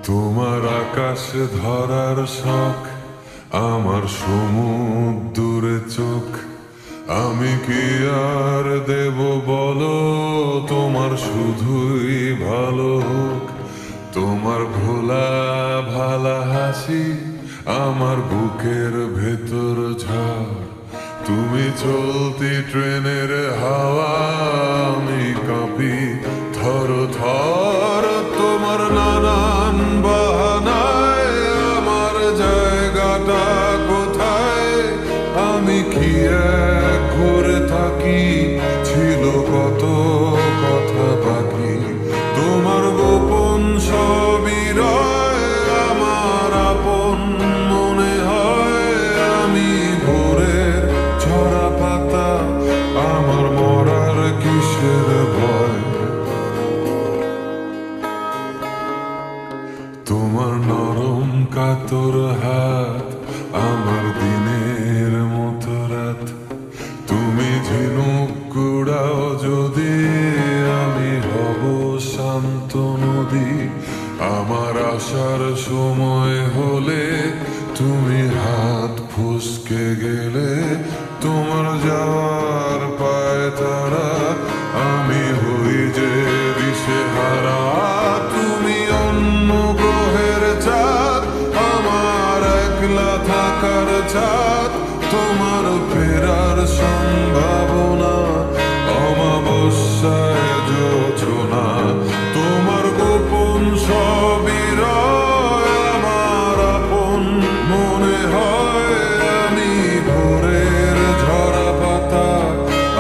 তোমার আকাশ ধরার শখ, আমার সমুদ্রে চোখ। আমি কি আর দেব বলো, তোমার শুধুই ভালো হোক। তোমার ভোলা ভালা হাসি আমার বুকের ভেতর ঝড়। তুমি চলতি ট্রেনের হাওয়া, আমি কাঁপি থর থর। তোমার নানান বাহানায় আমার জায়গাটা কোথায়? আমি কি এক ঘুরে থাকি, ছিল কত কথা বাকি। তোমার গোপন সবই রয়, আমার আপন মনে হয়। আমি ভোরের ঝরা পাতা, আমার মরার কিসের ভয়? তোমার নরম কাতর হাত, আমার দিনের মতো রাত। তুমি ঝিনুক কুড়াও যদি, আমি হব শান্ত নদী। আমার আসার সময় হলে তুমি হাত ফসকে গেলে। তোমার যাওয়ার পায় তারা, আমি হই যে দিশেহারা। তুমি অন্য গ্রহের চাঁদ, আমার একলা থাকার ছাদ। তোমার ফেরার সম্ভাবনা, অমাবস্যায় যোজনা। তোমার গোপন সবই রয়, আমার আপন মনে হয়। আমি ভোরের ঝরা পাতা,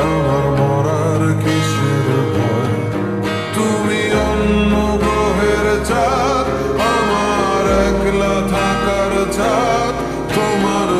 আমার মরার কিসের ভয়? তুমি অন্য গ্রহের চাঁদ, আমার একলা থাকার ছাদ। তোমার